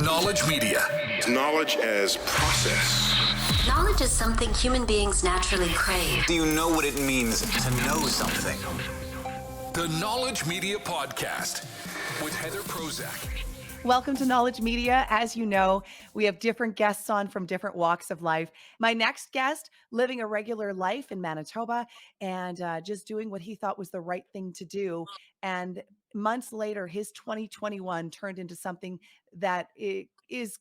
Knowledge media. Knowledge as process. Knowledge is something human beings naturally crave. Do you know what it means to know something? The Knowledge Media Podcast with Heather Prozac. Welcome to Knowledge Media. As you know, we have different guests on from different walks of life. My next guest, living a regular life in Manitoba and just doing what he thought was the right thing to do. And months later, his 2021 turned into something that is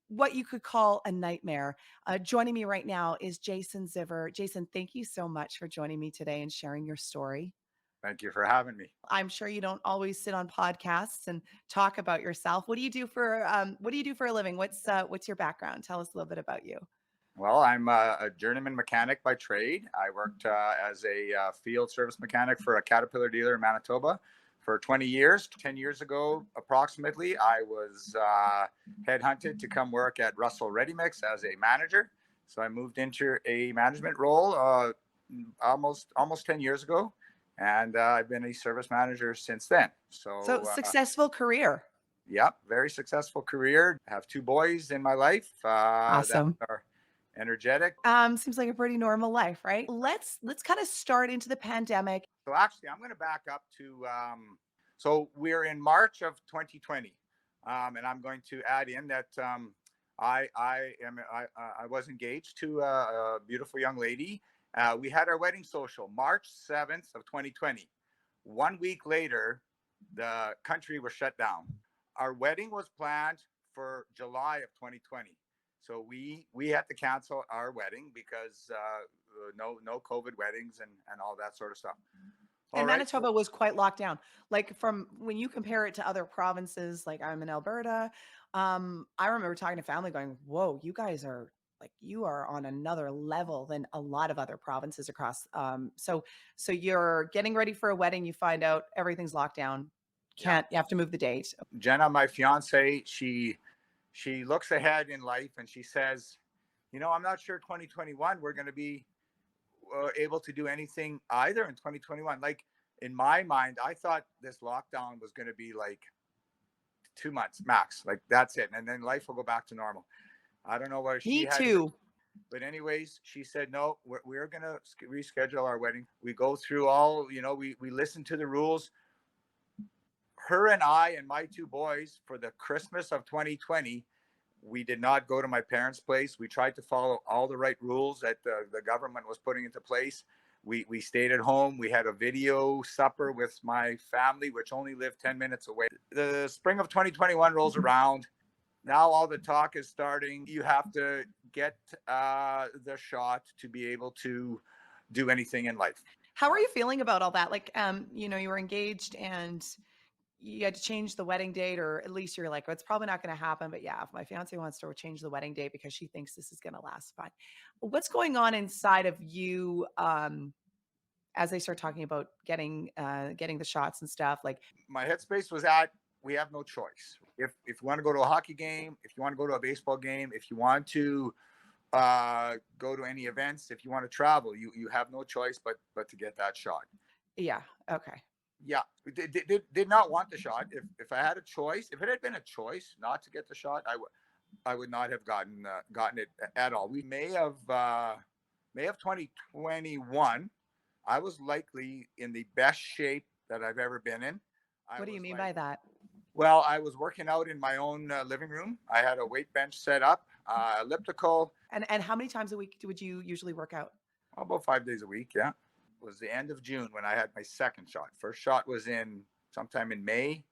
what you could call a nightmare. Joining me right now is Jason Dziver. Jason, thank you so much for joining me today and sharing your story. Thank you for having me. I'm sure you don't always sit on podcasts and talk about yourself. What do you do for a living? What's your background? Tell us a little bit about you. Well, I'm a journeyman mechanic by trade. I worked as a field service mechanic for a Caterpillar dealer in Manitoba for 20 years. 10 years ago, approximately, I was headhunted to come work at Russell Ready Mix as a manager. So I moved into a management role almost 10 years ago. And I've been a service manager since then. So successful career. Yeah, very successful career. I have two boys in my life. Awesome. That are energetic. Seems like a pretty normal life, right? Let's kind of start into the pandemic. So actually, I'm going to back up to. So we're in March of 2020, and I'm going to add in that I was engaged to a beautiful young lady. We had our wedding social March 7th of 2020. 1 week later, the country was shut down. Our wedding was planned for July of 2020. So we had to cancel our wedding because no COVID weddings and all that sort of stuff. And Manitoba was quite locked down. Like from when you compare it to other provinces, like I'm in Alberta, I remember talking to family going, whoa, you guys are you are on another level than a lot of other provinces across. So you're getting ready for a wedding. You find out everything's locked down. You have to move the date. Jenna, my fiance, she looks ahead in life and she says, I'm not sure 2021, we're going to be able to do anything either in 2021. Like in my mind, I thought this lockdown was going to be like 2 months max. Like that's it. And then life will go back to normal. I don't know what she had. Me too. But anyways, she said, no, we're going to reschedule our wedding. We go through all, we listen to the rules. Her and I and my two boys for the Christmas of 2020, we did not go to my parents' place. We tried to follow all the right rules that the government was putting into place. We stayed at home. We had a video supper with my family, which only lived 10 minutes away. The spring of 2021 rolls around. Now all the talk is starting. You have to get the shot to be able to do anything in life. How are you feeling about all that? Like, you were engaged and you had to change the wedding date, or at least you're like, well, it's probably not going to happen. But yeah, if my fiance wants to change the wedding date because she thinks this is going to last, fine. What's going on inside of you as they start talking about getting the shots and stuff? Like my headspace was at, we have no choice. If you want to go to a hockey game, if you want to go to a baseball game, if you want to go to any events, if you want to travel, you have no choice but to get that shot. Yeah. Okay. Yeah. Did not want the shot. If I had a choice, if it had been a choice not to get the shot, I would not have gotten it at all. May of 2021, I was likely in the best shape that I've ever been in. What do you mean by that? Well, I was working out in my own living room. I had a weight bench set up, elliptical. And how many times a week would you usually work out? About 5 days a week, yeah. It was the end of June when I had my second shot. First shot was sometime in May,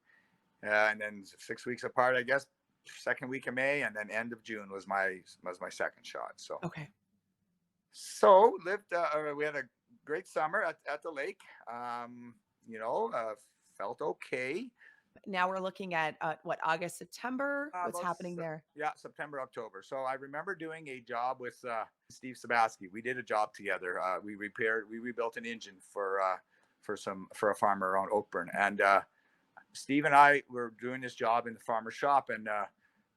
and then 6 weeks apart, I guess. Second week of May, and then end of June was my second shot. So okay. So we had a great summer at the lake. Felt okay. Now we're looking at August, September. What's happening there? Yeah, September, October. So I remember doing a job with Steve Sabaski. We did a job together. We rebuilt an engine for a farmer around Oakburn, and Steve and I were doing this job in the farmer's shop, and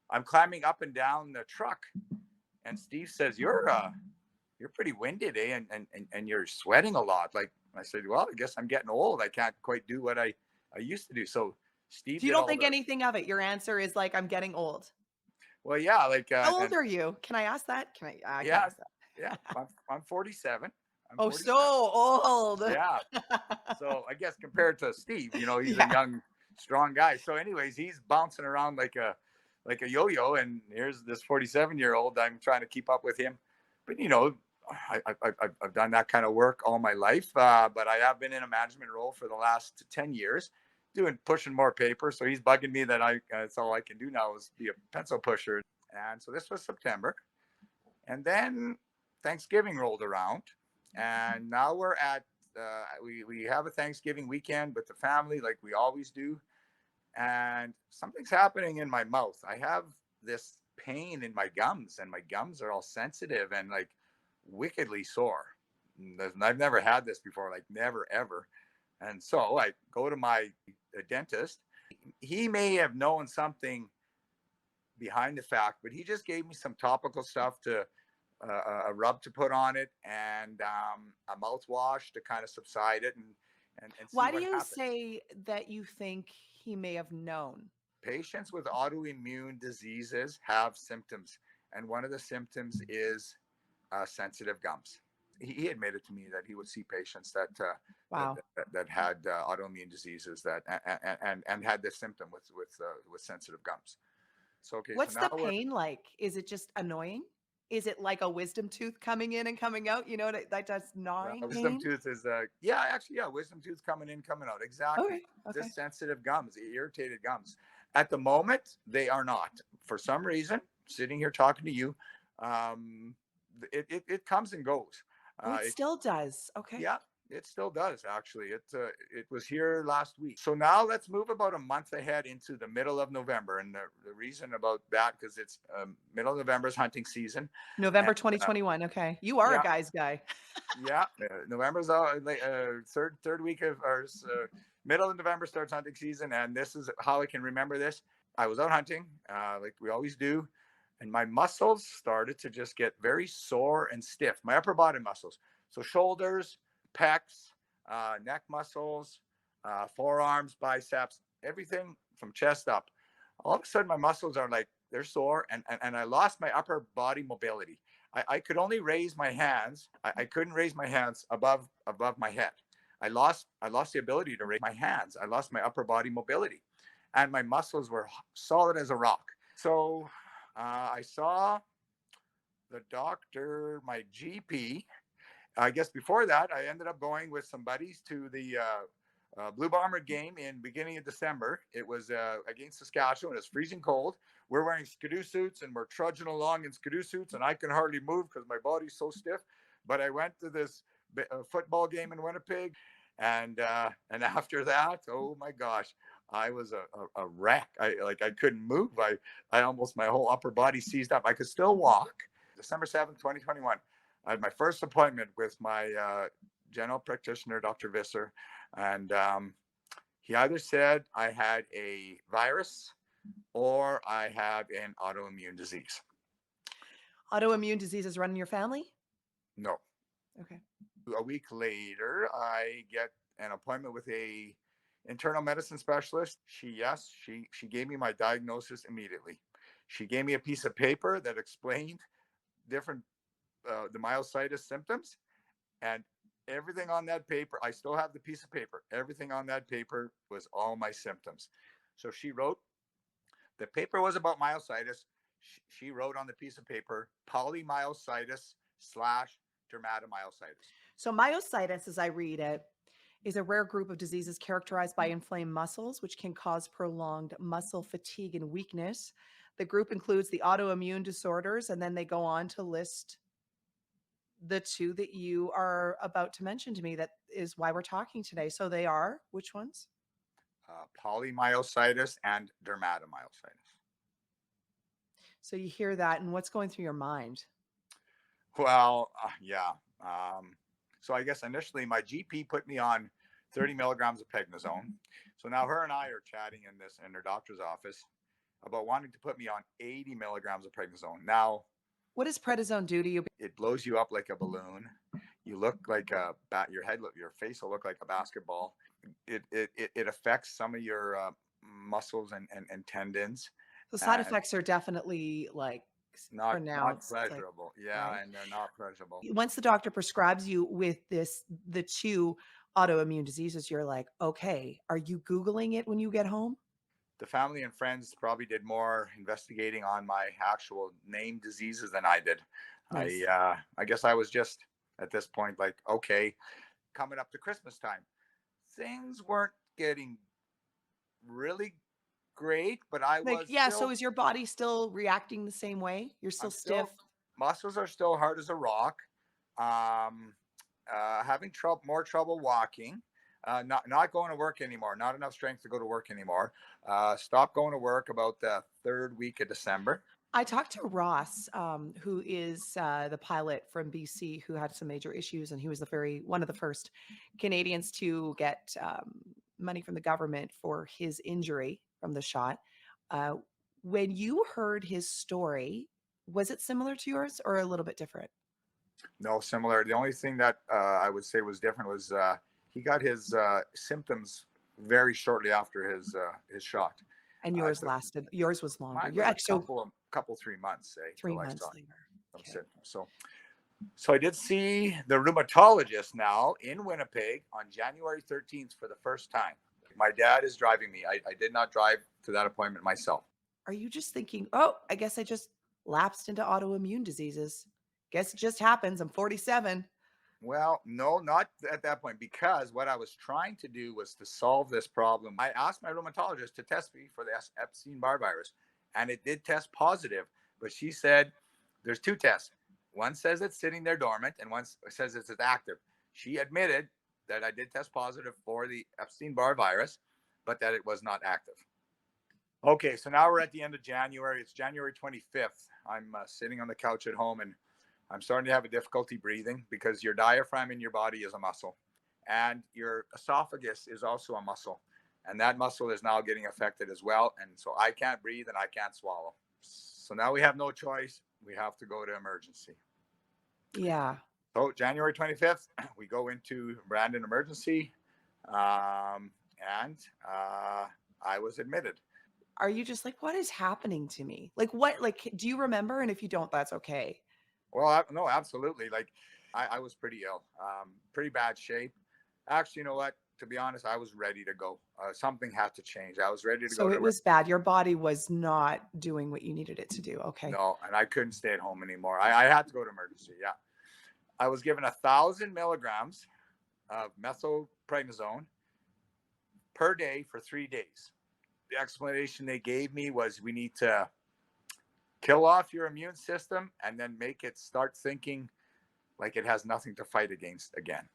I'm climbing up and down the truck, and Steve says, "You're pretty winded, eh? And you're sweating a lot." Like I said, "Well, I guess I'm getting old. I can't quite do what I used to do." So Steve, you don't think anything of it. Your answer is like, I'm getting old. Well, yeah, like, How old and are you? Can I ask that? I can yeah, ask yeah, that. I'm 47. I'm Oh, so 47. old. Yeah. So I guess compared to Steve, he's a Yeah. young, strong guy. So, anyways, he's bouncing around like a yo-yo, and here's this 47-year-old. I'm trying to keep up with him, but I've done that kind of work all my life. But I have been in a management role for the last 10 years, pushing more paper. So he's bugging me that that's all I can do now is be a pencil pusher. And so this was September, and then Thanksgiving rolled around, and now we're at we have a Thanksgiving weekend with the family like we always do, and something's happening in my mouth. I have this pain in my gums, and my gums are all sensitive and like wickedly sore. I've never had this before, like never ever. And so I go to my dentist. He may have known something behind the fact, but he just gave me some topical stuff to a rub to put on it, and a mouthwash to kind of subside it, and see Why do what you happens. say that you think he may have known? Patients with autoimmune diseases have symptoms, and one of the symptoms is sensitive gums. He admitted to me that he would see patients Wow. that had autoimmune diseases that and had this symptom with sensitive gums. So okay, so What's now the we're pain like? Is it just annoying? Is it like a wisdom tooth coming in and coming out? You know, that just gnawing wisdom pain? tooth is yeah, actually, yeah, wisdom tooth coming in, coming out, exactly. Okay. Okay. Just sensitive gums, irritated gums. At the moment, they are not. For some reason, sitting here talking to you, um, it comes and goes. Oh, it It still does. Okay. Yeah, it still does actually. It was here last week. So now let's move about a month ahead into the middle of November, and the reason about that because it's middle of November is hunting season, and November 2021. Okay. You are a yeah, guy's guy. yeah, November's third week of or middle of November starts hunting season, and this is how I can remember this. I was out hunting, like we always do, and my muscles started to just get very sore and stiff. My upper body muscles, so shoulders, pecs, neck muscles, forearms, biceps, everything from chest up. All of a sudden, my muscles are like they're sore, and I lost my upper body mobility. I could only raise my hands. I couldn't raise my hands above my head. I lost the ability to raise my hands. I lost my upper body mobility, and my muscles were solid as a rock. So I saw the doctor, my GP. I guess before that, I ended up going with some buddies to the Blue Bomber game in beginning of December. It was against Saskatchewan. It was freezing cold. We're wearing skidoo suits and we're trudging along in skidoo suits, and I can hardly move because my body's so stiff. But I went to this football game in Winnipeg, and after that, oh my gosh, I was a wreck. I couldn't move. I almost my whole upper body seized up. I could still walk. December 7th, 2021. I had my first appointment with my general practitioner, Dr. Visser, and he either said I had a virus or I have an autoimmune disease. Autoimmune diseases run in your family? No. Okay. A week later, I get an appointment with a internal medicine specialist. She gave me my diagnosis immediately. She gave me a piece of paper that explained different the myositis symptoms, and everything on that paper, I still have the piece of paper. Everything on that paper was all my symptoms. So she wrote, the paper was about myositis. She wrote on the piece of paper, polymyositis slash dermatomyositis. So myositis, as I read it, is a rare group of diseases characterized by inflamed muscles, which can cause prolonged muscle fatigue and weakness. The group includes the autoimmune disorders, and then they go on to list the two that you are about to mention to me. That is why we're talking today. So they are which ones? Polymyositis and dermatomyositis. So you hear that, and what's going through your mind? Well, yeah. So I guess initially my GP put me on 30 milligrams of prednisone. So now her and I are chatting in her doctor's office about wanting to put me on 80 milligrams of prednisone. Now, What does prednisone do to you? it blows you up like a balloon. You look like your face will look like a basketball. It affects some of your muscles and tendons. The side and effects are definitely like not pronounced, like, pleasurable. Yeah, right? and they're not pleasurable. Once the doctor prescribes you with the two autoimmune diseases, you're like, okay, are you Googling it when you get home? The family and friends probably did more investigating on my actual name diseases than I did. Nice. I guess I was just at this point like, okay, coming up to Christmas time, things weren't getting really great, but I Like, was yeah, so still, is your body still reacting the same way? You're still I'm stiff? still, muscles are still hard as a rock. Um, Having more trouble walking. Not going to work anymore. Not enough strength to go to work anymore. Stopped going to work about the third week of December. I talked to Ross, who is the pilot from BC who had some major issues, and he was one of the first Canadians to get money from the government for his injury from the shot. Uh, when you heard his story, was it similar to yours or a little bit different? No, similar. The only thing that I would say was different was he got his symptoms very shortly after his shot. And yours lasted. Yours was longer. Mine You're was a actually couple 3 months, say, till I 3 months saw later. some Okay. symptoms. So I did see the rheumatologist now in Winnipeg on January 13th for the first time. My dad is driving me. I did not drive to that appointment myself. Are you just thinking, oh, I guess I just lapsed into autoimmune diseases? Guess it just happens. I'm 47. Well, no, not at that point, because what I was trying to do was to solve this problem. I asked my rheumatologist to test me for the Epstein-Barr virus, and it did test positive. But she said there's two tests. One says it's sitting there dormant, and one says it's active. She admitted that I did test positive for the Epstein-Barr virus, but that it was not active. Okay, so now we're at the end of January. It's January 25th. I'm sitting on the couch at home, and I'm starting to have a difficulty breathing because your diaphragm in your body is a muscle, and your esophagus is also a muscle, and that muscle is now getting affected as well. And so I can't breathe and I can't swallow. So now we have no choice. We have to go to emergency. Yeah. So January 25th, we go into Brandon emergency, um, and I was admitted. Are you just like, what is happening to me? Like, what, like, do you remember? And if you don't, that's okay. Well, no, absolutely. Like, I was pretty ill, pretty bad shape. Actually, you know what? To be honest, I was ready to go. Something had to change. I was ready to go So to it was bad. Your body was not doing what you needed it to do. Okay. no, and I couldn't stay at home anymore. I had to go to emergency. Yeah, I was given 1,000 milligrams of methylprednisone per day for 3 days. The explanation they gave me was we need to kill off your immune system and then make it start thinking like it has nothing to fight against again.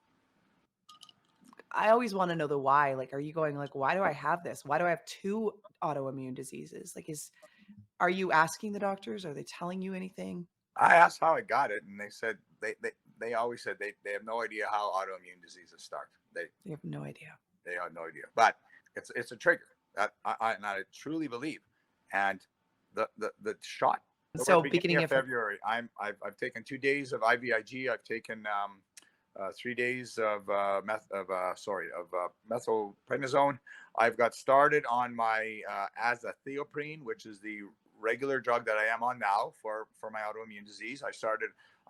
I always want to know the why. Like, are you going like, why do I have this? Why do I have two autoimmune diseases? Like, are you asking the doctors? Are they telling you anything? I asked how I got it, and they said they always said they have no idea how autoimmune diseases start. You have no idea. They have no idea, but it's a trigger that I truly believe. And the shot. So we're at So the beginning beginning of of February. I've taken 2 days of IVIG. I've taken 3 days of methylprednisone. I've got started on my azathioprine, which is the regular drug that I am on now for my autoimmune disease.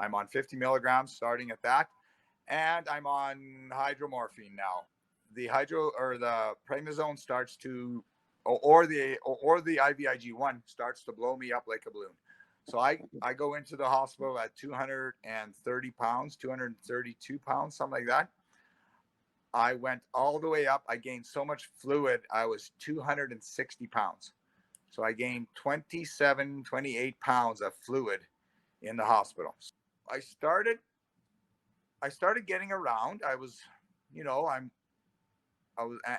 I'm on 50 milligrams starting at that, and I'm on hydromorphine now. The prednisone starts to, or the IVIG1 starts to blow me up like a balloon. So I go into the hospital at 230 pounds, 232 pounds, something like that. I went all the way up. I gained so much fluid. I was 260 pounds. So I gained 27, 28 pounds of fluid in the hospital. I started getting around. I was,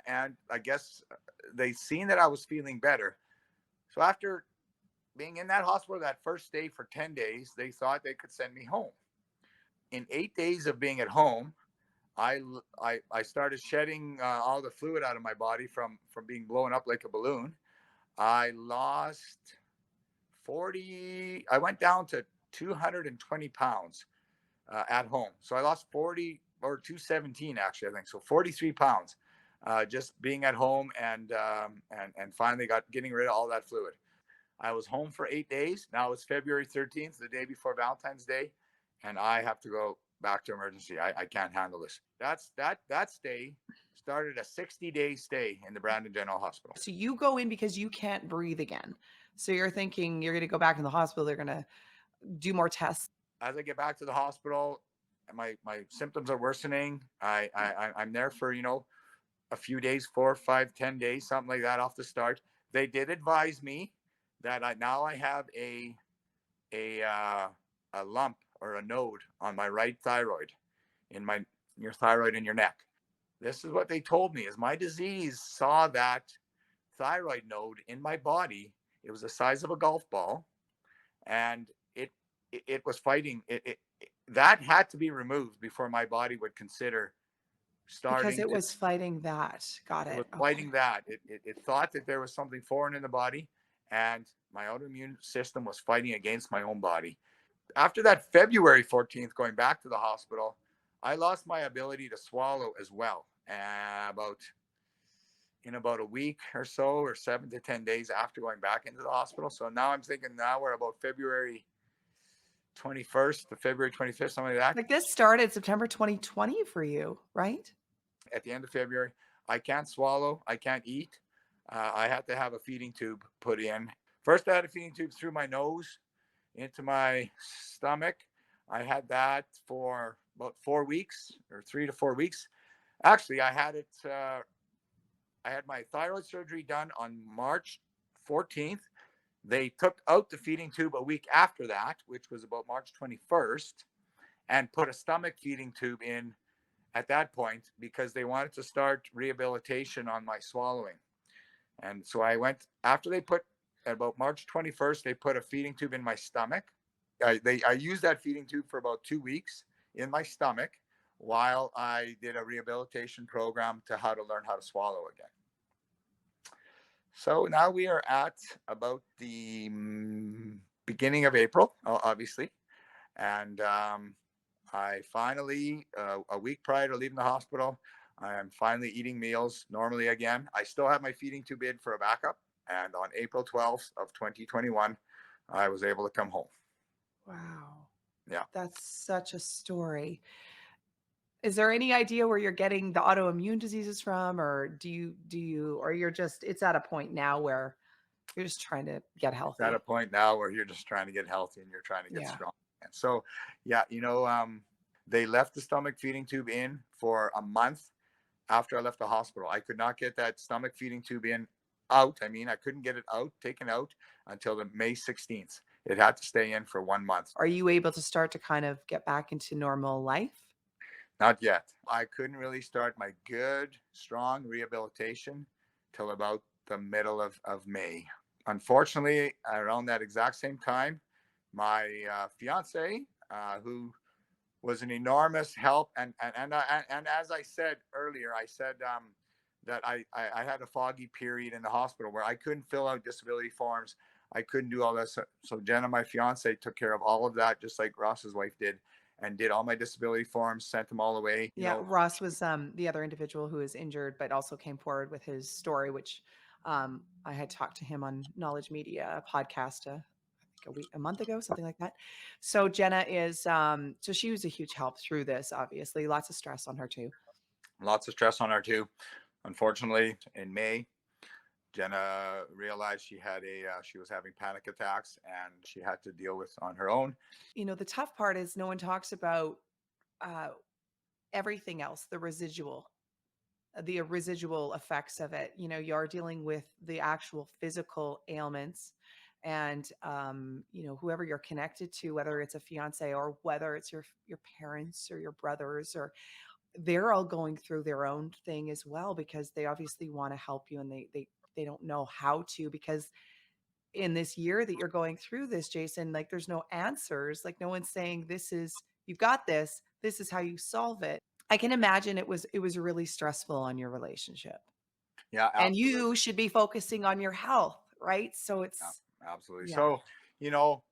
and I guess they seen that I was feeling better. So after being in that hospital that first day for 10 days, they thought they could send me home. In 8 days of being at home, I started shedding all the fluid out of my body from being blown up like a balloon. I lost 40. I went down to 220 pounds at home. So I lost 40 or 217 actually, I think. So 43 pounds just being at home and finally getting rid of all that fluid. I was home for 8 days. Now it's February 13th, the day before Valentine's Day, and I have to go back to emergency. I can't handle this. That stay started a 60-day stay in the Brandon General Hospital. So you go in because you can't breathe again. So you're thinking you're going to go back in the hospital. They're going to do more tests. As I get back to the hospital, my symptoms are worsening. I'm there for, a few days, 4, 5, 10 days, something like that off the start. They did advise me that I have a lump or a node on my right thyroid, your thyroid in your neck. This is what they told me: is my disease saw that thyroid node in my body. It was the size of a golf ball, and it was fighting. That had to be removed before my body would consider starting. Because it was fighting that. Got it. It was fighting that. It thought that there was something foreign in the body, and my autoimmune system was fighting against my own body. After that February 14th, going back to the hospital, I lost my ability to swallow as well. In about a week or so, or 7 to 10 days after going back into the hospital. So now I'm thinking, now we're about February 21st to February 25th, something like that. Like this started September 2020 for you, right? At the end of February, I can't swallow, I can't eat. I had to have a feeding tube put in. First, I had a feeding tube through my nose into my stomach. I had that for about 4 weeks, or 3 to 4 weeks. Actually, I had my thyroid surgery done on March 14th. They took out the feeding tube a week after that, which was about March 21st, and put a stomach feeding tube in at that point because they wanted to start rehabilitation on my swallowing. And so I went, after they put, about March 21st, they put a feeding tube in my stomach. I used that feeding tube for about 2 weeks in my stomach while I did a rehabilitation program to how to learn how to swallow again. So now we are at about the beginning of April, obviously. And I finally, a week prior to leaving the hospital, I am finally eating meals normally again. I still have my feeding tube in for a backup. And on April 12th of 2021, I was able to come home. Wow. Yeah. That's such a story. Is there any idea where you're getting the autoimmune diseases from, or or you're just, it's at a point now where you're just trying to get healthy? It's at a point now where you're just trying to get healthy and you're trying to get strong. And so, yeah, they left the stomach feeding tube in for a month after I left the hospital. I could not get that stomach feeding tube out. I couldn't get it taken out until the May 16th. It had to stay in for 1 month. Are you able to start to kind of get back into normal life? Not yet. I couldn't really start my good, strong rehabilitation till about the middle of May. Unfortunately, around that exact same time, my fiance, who was an enormous help, and as I said earlier, I said that I had a foggy period in the hospital where I couldn't fill out disability forms. I couldn't do all this. So Jenna, my fiance, took care of all of that, just like Ross's wife did, and did all my disability forms, sent them all away. Ross was the other individual who was injured, but also came forward with his story, which I had talked to him on Knowledge Media, a podcast, I think a month ago, something like that. So Jenna is, so she was a huge help through this, obviously. Lots of stress on her too. Lots of stress on her too. Unfortunately, in May, Jenna realized she was having panic attacks, and she had to deal with on her own. The tough part is no one talks about everything else, the residual effects of it. You're dealing with the actual physical ailments, and whoever you're connected to, whether it's a fiance or whether it's your parents or your brothers, or they're all going through their own thing as well, because they obviously want to help you, and they don't know how to, because in this year that you're going through this, Jason, like there's no answers. Like no one's saying, you've got this is how you solve it. I can imagine it was really stressful on your relationship. Yeah. Absolutely. And you should be focusing on your health, right? So it's absolutely. Yeah. So,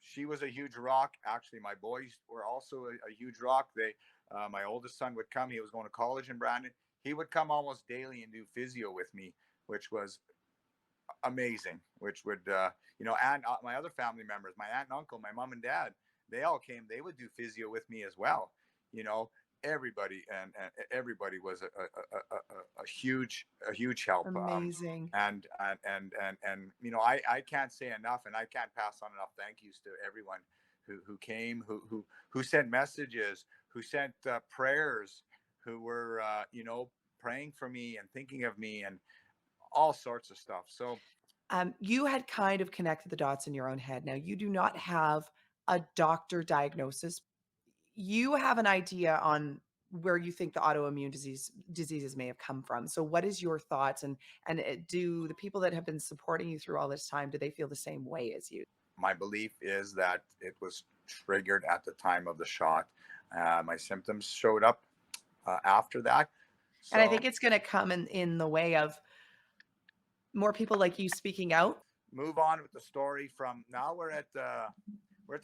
she was a huge rock. Actually, my boys were also a huge rock. My oldest son would come. He was going to college in Brandon. He would come almost daily and do physio with me, which was amazing, which would, and my other family members, my aunt and uncle, my mom and dad, they all came. They would do physio with me as well. You know, everybody and everybody was a huge help. Amazing. And I can't say enough, and I can't pass on enough thank yous to everyone who came, who sent messages, who sent prayers, who were praying for me and thinking of me and all sorts of stuff. So You had kind of connected the dots in your own head. Now, you do not have a doctor diagnosis. You have an idea on where you think the autoimmune diseases may have come from. So, what is your thoughts? And do the people that have been supporting you through all this time, do they feel the same way as you? my belief is that it was triggered at the time of the shot. My symptoms showed up after that. And I So think it's going to come in the way of more people like you speaking out. move on with the story. From now, we're at the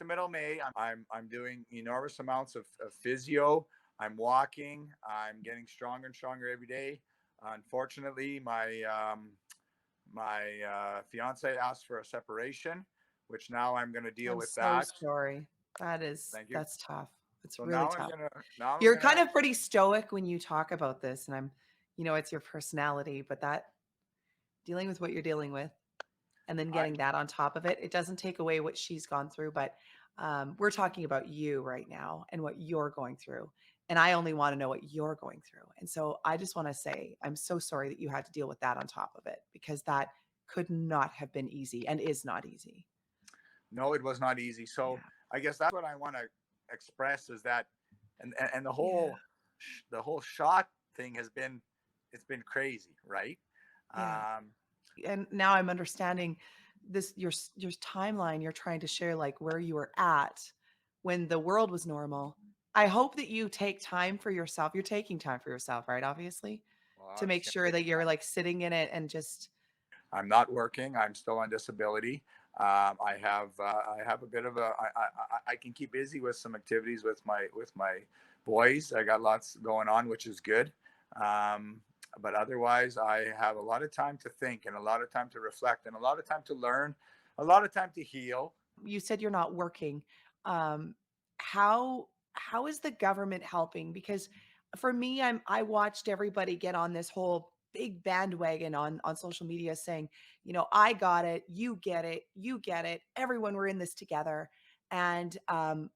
middle of May. I'm doing enormous amounts of physio. I'm walking. I'm getting stronger and stronger every day. Unfortunately, my fiance asked for a separation, which now I'm going to deal I'm with so that. sorry. Thank you. That's tough. It's So really tough. now I'm You're gonna kind of pretty stoic when you talk about this, and it's your personality, but that dealing with what you're dealing with and then I getting that on top of it, it doesn't take away what she's gone through, but we're talking about you right now and what you're going through. And I only want to know what you're going through. And so I just want to say, I'm so sorry that you had to deal with that on top of it because that could not have been easy and is not easy. No, it was not easy. So Yeah. I guess that's what I want to express is that, and Yeah. the whole shot thing it's been crazy, right? Yeah. Um, And now I'm understanding this your timeline you're trying to share, like where you were at when the world was normal. I hope that you take time for yourself. You're taking time for yourself, right? Obviously, well, to I'm make just gonna sure take that you're like sitting in it and just I'm not working. I'm still on disability. I have a bit of I can keep busy with some activities with my boys. I got lots going on, which is good. Um, but otherwise, I have a lot of time to think and a lot of time to reflect and a lot of time to learn, a lot of time to heal. you said you're not working. Um, how is the government helping? Because for me, I watched everybody get on this whole big bandwagon on social media saying, I got it, you get it, you get it, everyone, we're in this together. And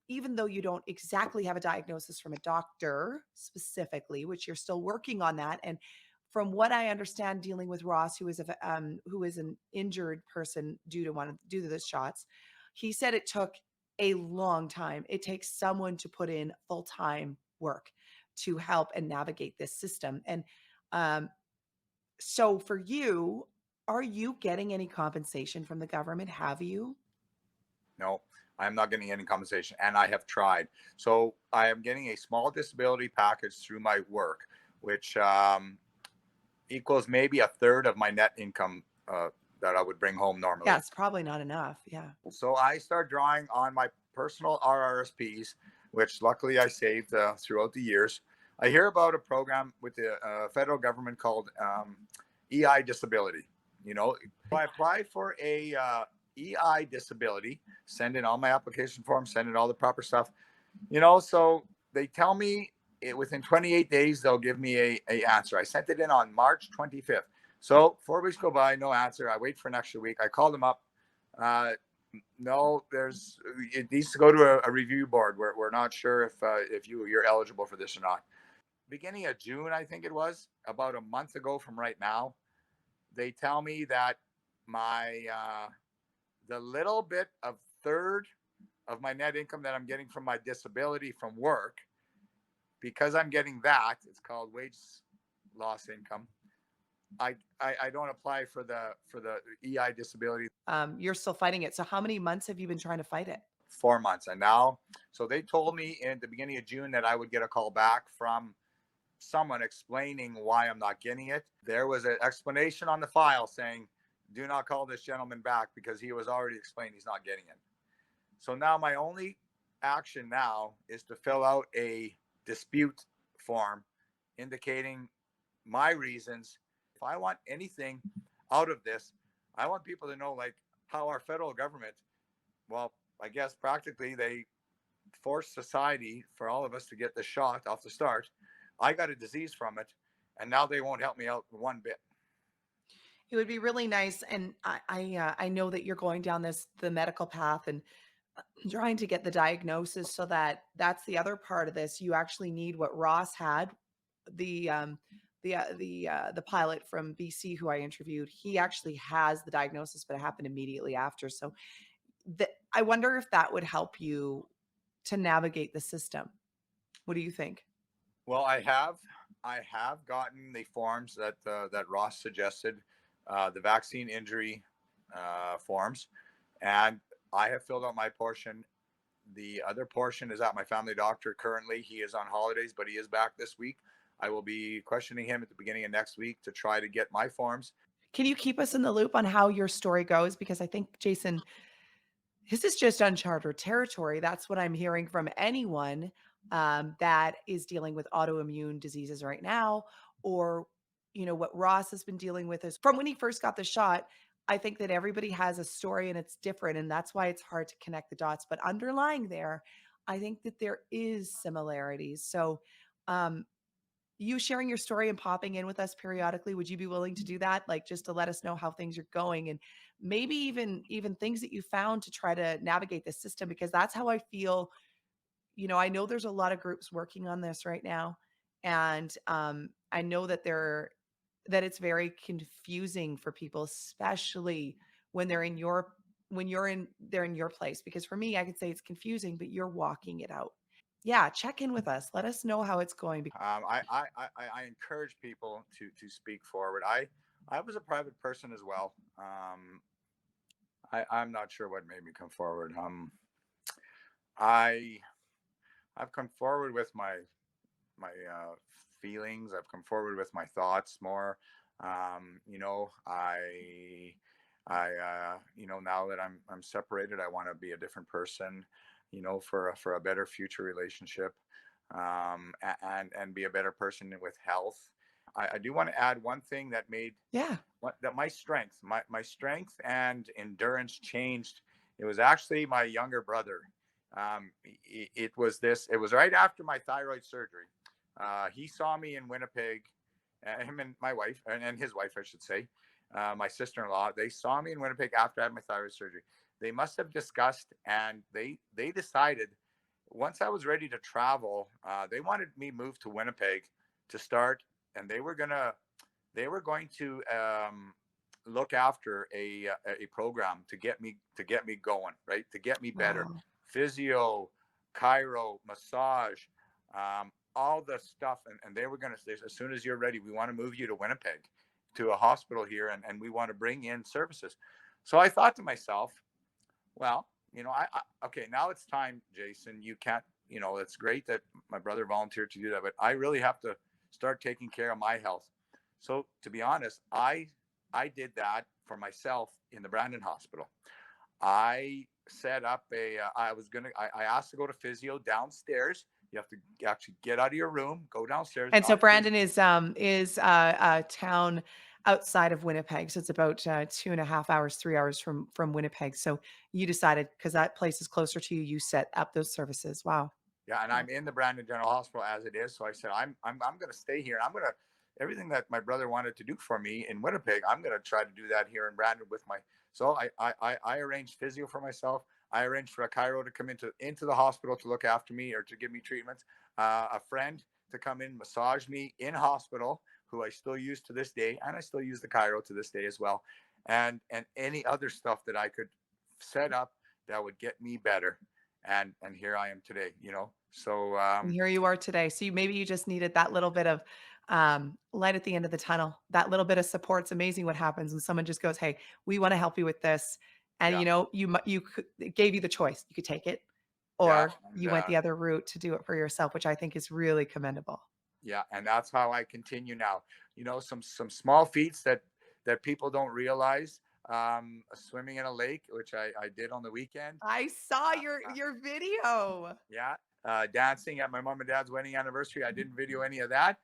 even though you don't exactly have a diagnosis from a doctor specifically, which you're still working on that, and from what I understand, dealing with Ross, who is an injured person due to the shots, he said it took a long time. It takes someone to put in full-time work to help and navigate this system. And um, so for you, are you getting any compensation from the government? Have you? No, I'm not getting any compensation, and I have tried. So I am getting a small disability package through my work, which equals maybe a third of my net income that I would bring home Yeah, normally. it's probably not enough. Yeah. So I start drawing on my personal RRSPs, which luckily I saved throughout the years. I hear about a program with the federal government called EI disability. So I applied for a EI disability, send in all my application forms, send in all the proper stuff. So they tell me within 28 days they'll give me a answer. I sent it in on March 25th. So 4 weeks go by, no answer. I wait for an extra week. I call them up. Uh, no, it needs to go to a review board. We're not sure if you're eligible for this or not. Beginning of June, I think it was about a month ago from right now, they tell me that my the little bit of third of my net income that I'm getting from my disability from work, because I'm getting that, it's called wage loss income. I don't apply for the EI disability. You're still fighting it. So how many months have you been trying to fight it? 4 months, and now, so they told me in the beginning of June that I would get a call back from someone explaining why I'm not getting it. There was an explanation on the file saying, do not call this gentleman back because he was already explained he's not getting it. So now my only action now is to fill out a dispute form indicating my reasons. If I want anything out of this, I want people to know like how our federal government, well, I guess practically they forced society for all of us to get the shot off the start. I got a disease from it, and now they won't help me out one bit. It would be really nice, and I know that you're going down the medical path and trying to get the diagnosis, so that's the other part of this. You actually need what Ross had, the the pilot from BC who I interviewed. He actually has the diagnosis, but it happened immediately after. So I wonder if that would help you to navigate the system. What do you think? Well, I have gotten the forms that that Ross suggested, the vaccine injury forms, and I have filled out my portion. The other portion is at my family doctor currently. He is on holidays, but he is back this week. I will be questioning him at the beginning of next week to try to get my forms. Can you keep us in the loop on how your story goes? Because I think, Jason, this is just uncharted territory. That's what I'm hearing from anyone that is dealing with autoimmune diseases right now, or what Ross has been dealing with is from when he first got the shot. I think that everybody has a story and it's different, and that's why it's hard to connect the dots. But underlying there, I think that there is similarities. So, um, you sharing your story and popping in with us periodically, would you be willing to do that, like just to let us know how things are going, and maybe even things that you found to try to navigate the system? Because that's how I feel. I know there's a lot of groups working on this right now, and I know that it's very confusing for people, especially when they're in your place. Because for me, I could say it's confusing, but you're walking it out. Yeah, check in with us, let us know how it's going. I encourage people to speak forward. I was a private person as well. I'm not sure what made me come forward. I I've come forward with my feelings. I've come forward with my thoughts more. I now that I'm separated, I want to be a different person. For a better future relationship, and be a better person with health. I do want to add one thing that made Yeah. that my strength and endurance changed. It was actually my younger brother. It was right after my thyroid surgery. He saw me in Winnipeg, him and my wife, and his wife, I should say, my sister-in-law. They saw me in Winnipeg after I had my thyroid surgery. They must have discussed, and they decided once I was ready to travel, they wanted me moved to Winnipeg to start, and they were going to look after a program to get me going, right, to get me better. Wow. Physio, chiro, massage, all the stuff, and they were going to say, as soon as you're ready, we want to move you to Winnipeg, to a hospital here, and we want to bring in services. So I thought to myself, well, okay, now it's time, Jason. You can't, it's great that my brother volunteered to do that, but I really have to start taking care of my health. So to be honest, I did that for myself in the Brandon Hospital. I set up I asked to go to physio downstairs. You have to actually get out of your room, go downstairs. And so On physio. Brandon is a town outside of Winnipeg. So it's about 2.5 hours, 3 hours from Winnipeg. So you decided, because that place is closer to you, you set up those services. Wow. Yeah, and I'm in the Brandon General Hospital as it is. So I said, I'm going to stay here. I'm going to everything that my brother wanted to do for me in Winnipeg. I'm going to try to do that here in Brandon with my. So I arranged physio for myself. I arranged for a chiro to come into the hospital to look after me or to give me treatments. A friend to come in, massage me in hospital, who I still use to this day, and I still use the chiro to this day as well, and any other stuff that I could set up that would get me better. And here I am today. So And here you are today. So maybe you just needed that little bit of light at the end of the tunnel. That little bit of support's amazing what happens when someone just goes, "Hey, we want to help you with this." And yeah, it gave you the choice. You could take it, yeah, or and you went the other route to do it for yourself, which I think is really commendable. yeah, and that's how I continue now. Some small feats that people don't realize. Swimming in a lake, which I did on the weekend. I saw Uh, your video. yeah, dancing at my mom and dad's wedding anniversary. I didn't video any of that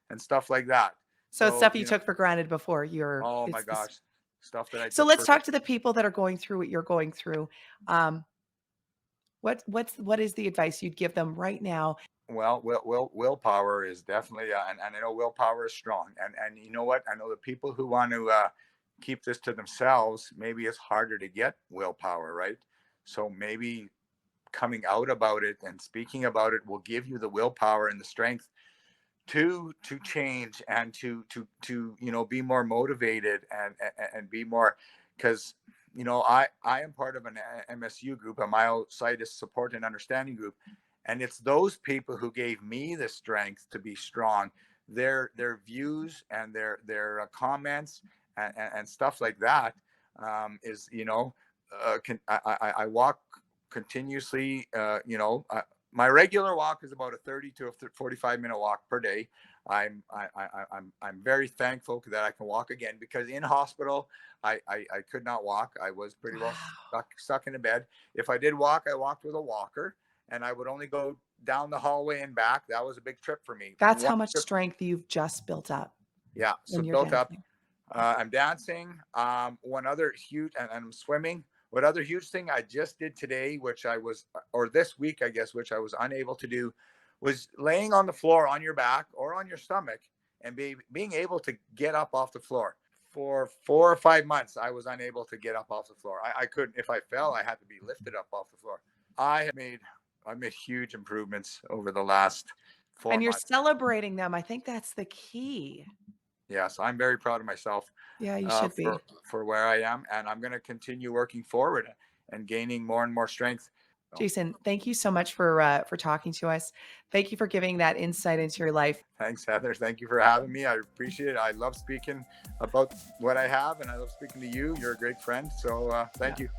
and stuff like that. So it's So stuff you took for granted before. oh my It's this. gosh, stuff that I So took let's for. talk to the people that are going through what you're going through. Um, what is the advice you'd give them right now? Well, willpower is definitely, and I know willpower is strong. And you know what? I know the people who want to keep this to themselves, maybe it's harder to get willpower, right? So maybe coming out about it and speaking about it will give you the willpower and the strength to change and to be more motivated and be more, because I am part of an MSU group, a myositis support and understanding group, and it's those people who gave me the strength to be strong. Their views and their comments and stuff like that, is I walk continuously. My regular walk is about a 30 to a 45-minute walk per day. I'm very thankful that I can walk again, because in hospital I could not walk. I was pretty well Wow. stuck in a bed. If I did walk, I walked with a walker, and I would only go down the hallway and back. That was a big trip for me. That's One how much trip, strength you've just built up yeah. So when you're built up. dancing. I'm dancing. One other huge, and I'm swimming. What other huge thing I just did today, which I was, or this week, I guess, which I was unable to do, was laying on the floor on your back or on your stomach and being able to get up off the floor. For 4 or 5 months, I was unable to get up off the floor. I couldn't. If I fell, I had to be lifted up off the floor. I made huge improvements over the last four And you're months. celebrating them. I think that's the key. Yes, I'm very proud of myself Yeah, you uh, should for be. for where I am, and I'm going to continue working forward and gaining more and more strength. So, Jason, thank you so much for talking to us. Thank you for giving that insight into your life. thanks, Heather. Thank you for having me. I appreciate it. I love speaking about what I have, and I love speaking to you. You're a great friend. So Yeah. thank you.